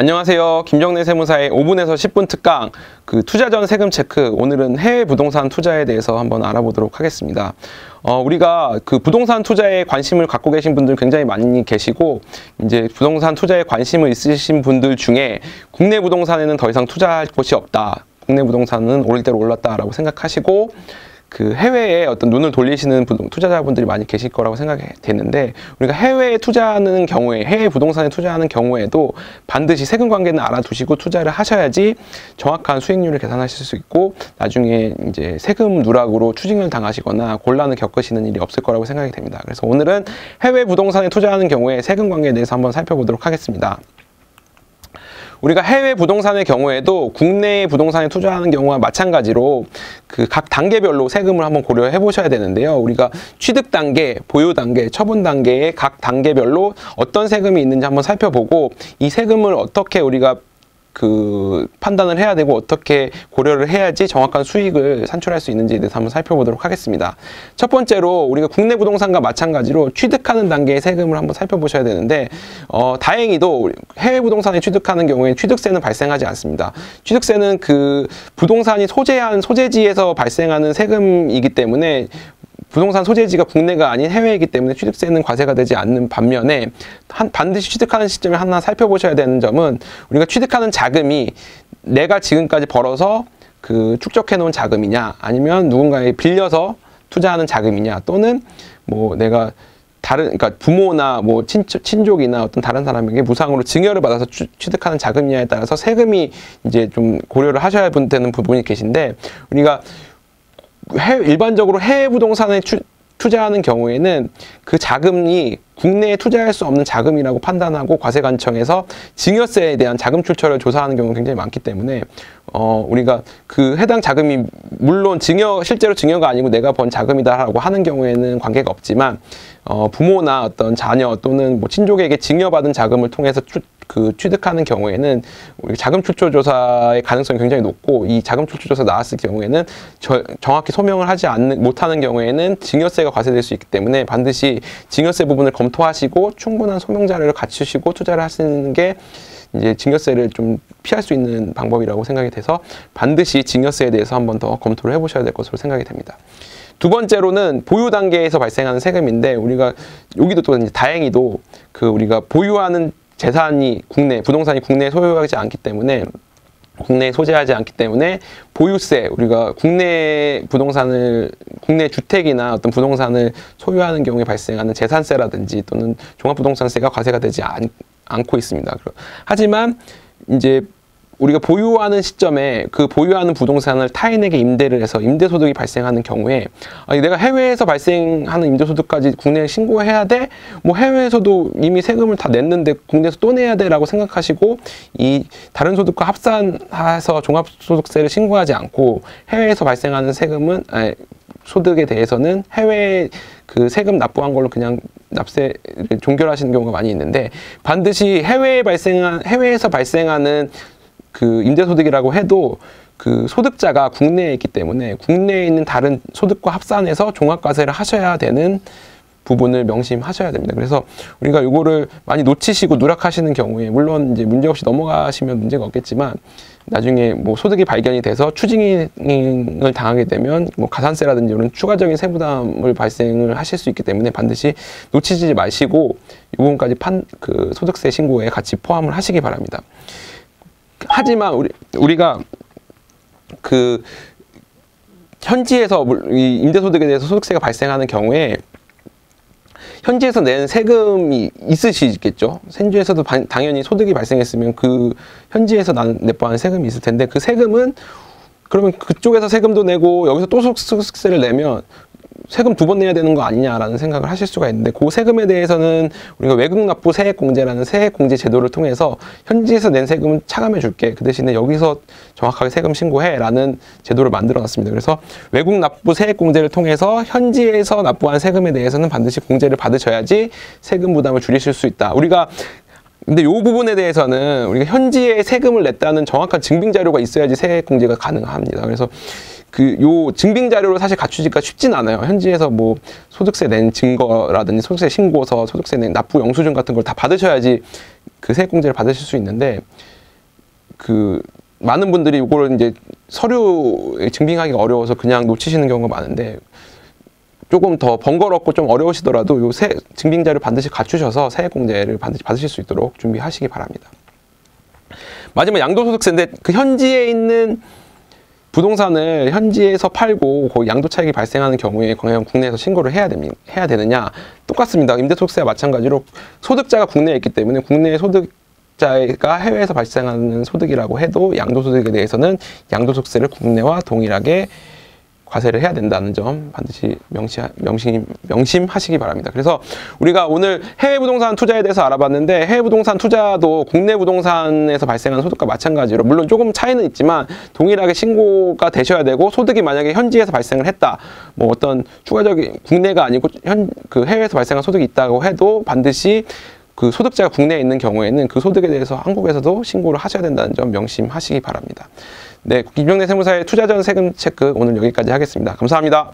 안녕하세요. 김정래 세무사의 5분에서 10분 특강 투자 전 세금 체크. 오늘은 해외 부동산 투자에 대해서 한번 알아보도록 하겠습니다. 우리가 부동산 투자에 관심을 갖고 계신 분들 굉장히 많이 계시고, 이제 부동산 투자에 관심을 있으신 분들 중에 국내 부동산에는 더 이상 투자할 곳이 없다, 국내 부동산은 오를 대로 올랐다라고 생각하시고, 해외에 어떤 눈을 돌리시는 투자자분들이 많이 계실 거라고 생각이 되는데, 우리가 해외에 투자하는 경우에, 해외 부동산에 투자하는 경우에도 반드시 세금 관계는 알아두시고 투자를 하셔야지 정확한 수익률을 계산하실 수 있고, 나중에 이제 세금 누락으로 추징을 당하시거나 곤란을 겪으시는 일이 없을 거라고 생각이 됩니다. 그래서 오늘은 해외 부동산에 투자하는 경우에 세금 관계에 대해서 한번 살펴보도록 하겠습니다. 우리가 해외 부동산의 경우에도 국내 부동산에 투자하는 경우와 마찬가지로 각 단계별로 세금을 한번 고려해 보셔야 되는데요. 우리가 취득 단계, 보유 단계, 처분 단계의 각 단계별로 어떤 세금이 있는지 한번 살펴보고, 이 세금을 어떻게 우리가 판단을 해야 되고 어떻게 고려를 해야지 정확한 수익을 산출할 수 있는지에 대해서 한번 살펴보도록 하겠습니다. 첫 번째로 우리가 국내 부동산과 마찬가지로 취득하는 단계의 세금을 한번 살펴보셔야 되는데, 다행히도 해외 부동산에 취득하는 경우에 취득세는 발생하지 않습니다. 취득세는 부동산이 소재한 소재지에서 발생하는 세금이기 때문에, 부동산 소재지가 국내가 아닌 해외이기 때문에 취득세는 과세가 되지 않는 반면에, 반드시 취득하는 시점에 하나 살펴보셔야 되는 점은, 우리가 취득하는 자금이 내가 지금까지 벌어서 축적해 놓은 자금이냐, 아니면 누군가에 빌려서 투자하는 자금이냐, 또는 뭐 내가 그러니까 부모나 뭐 친족이나 어떤 다른 사람에게 무상으로 증여를 받아서 취득하는 자금이냐에 따라서 세금이 이제 좀 고려를 하셔야 되는 부분이 계신데, 우리가 일반적으로 해외 부동산에 투자하는 경우에는 그 자금이 국내에 투자할 수 없는 자금이라고 판단하고 과세관청에서 증여세에 대한 자금 출처를 조사하는 경우가 굉장히 많기 때문에, 우리가 해당 자금이 물론 실제로 증여가 아니고 내가 번 자금이다라고 하는 경우에는 관계가 없지만, 부모나 어떤 자녀 또는 뭐 친족에게 증여받은 자금을 통해서 취득하는 경우에는 우리 자금 출처 조사의 가능성이 굉장히 높고, 이 자금 출처 조사 나왔을 경우에는 정확히 소명을 하지 못하는 경우에는 증여세가 과세될 수 있기 때문에, 반드시 증여세 부분을 검토하시고 충분한 소명 자료를 갖추시고 투자를 하시는 게 이제 증여세를 좀 피할 수 있는 방법이라고 생각이 돼서, 반드시 증여세에 대해서 한번 더 검토를 해보셔야 될 것으로 생각이 됩니다. 두 번째로는 보유 단계에서 발생하는 세금인데, 우리가 여기도 또 다행히도 우리가 보유하는 재산이 부동산이 국내에 소유하지 않기 때문에, 국내에 소재하지 않기 때문에 보유세, 우리가 국내 주택이나 어떤 부동산을 소유하는 경우에 발생하는 재산세라든지 또는 종합부동산세가 과세가 되지 않고 있습니다. 하지만 이제 우리가 보유하는 시점에 보유하는 부동산을 타인에게 임대를 해서 임대소득이 발생하는 경우에, 내가 해외에서 발생하는 임대소득까지 국내에 신고해야 돼? 뭐 해외에서도 이미 세금을 다 냈는데 국내에서 또 내야 돼? 라고 생각하시고, 이 다른 소득과 합산해서 종합소득세를 신고하지 않고 해외에서 발생하는 소득에 대해서는 해외 세금 납부한 걸로 그냥 납세를 종결하시는 경우가 많이 있는데, 반드시 해외에서 발생하는 임대소득이라고 해도 소득자가 국내에 있기 때문에 국내에 있는 다른 소득과 합산해서 종합과세를 하셔야 되는 부분을 명심하셔야 됩니다. 그래서 우리가 이거를 많이 놓치시고 누락하시는 경우에, 물론 이제 문제없이 넘어가시면 문제가 없겠지만, 나중에 뭐 소득이 발견이 돼서 추징을 당하게 되면 뭐 가산세라든지 이런 추가적인 세부담을 발생을 하실 수 있기 때문에, 반드시 놓치지 마시고 이 부분까지 소득세 신고에 같이 포함을 하시기 바랍니다. 하지만 우리가 현지에서 이 임대소득에 대해서 소득세가 발생하는 경우에 현지에서 낸 세금이 있으시겠죠. 현지에서도 당연히 소득이 발생했으면 현지에서 납부하는 세금이 있을 텐데, 그 세금은 그러면 그쪽에서 세금도 내고 여기서 또 소득세를 내면 세금 2번 내야 되는 거 아니냐라는 생각을 하실 수가 있는데, 그 세금에 대해서는 우리가 외국납부 세액공제라는 세액공제 제도를 통해서 현지에서 낸 세금은 차감해 줄게, 그 대신에 여기서 정확하게 세금 신고해 라는 제도를 만들어 놨습니다. 그래서 외국납부 세액공제를 통해서 현지에서 납부한 세금에 대해서는 반드시 공제를 받으셔야지 세금 부담을 줄이실 수 있다. 근데 이 부분에 대해서는 우리가 현지에 세금을 냈다는 정확한 증빙 자료가 있어야지 세액공제가 가능합니다. 그래서 요 증빙 자료를 사실 갖추기가 쉽진 않아요. 현지에서 뭐 소득세 낸 증거라든지 소득세 신고서, 소득세 낸 납부 영수증 같은 걸 다 받으셔야지 그 세액공제를 받으실 수 있는데, 그 많은 분들이 이거를 이제 서류 증빙하기가 어려워서 그냥 놓치시는 경우가 많은데, 조금 더 번거롭고 좀 어려우시더라도 요 증빙자를 반드시 갖추셔서 세액공제를 반드시 받으실 수 있도록 준비하시기 바랍니다. 마지막 양도소득세인데, 그 현지에 있는 부동산을 현지에서 팔고 거기 양도 차익이 발생하는 경우에 과연 국내에서 신고를 해야 되느냐? 똑같습니다. 임대소득세와 마찬가지로 소득자가 국내에 있기 때문에 국내 소득자가 해외에서 발생하는 소득이라고 해도 양도소득에 대해서는 양도소득세를 국내와 동일하게 과세를 해야 된다는 점 반드시 명심하시기 바랍니다. 그래서 우리가 오늘 해외 부동산 투자에 대해서 알아봤는데, 해외 부동산 투자도 국내 부동산에서 발생하는 소득과 마찬가지로 물론 조금 차이는 있지만 동일하게 신고가 되셔야 되고, 소득이 만약에 현지에서 발생을 했다, 뭐 어떤 추가적인 국내가 아니고 그 해외에서 발생한 소득이 있다고 해도 반드시 그 소득자가 국내에 있는 경우에는 그 소득에 대해서 한국에서도 신고를 하셔야 된다는 점 명심하시기 바랍니다. 네, 김병래 세무사의 투자 전 세금 체크 오늘 여기까지 하겠습니다. 감사합니다.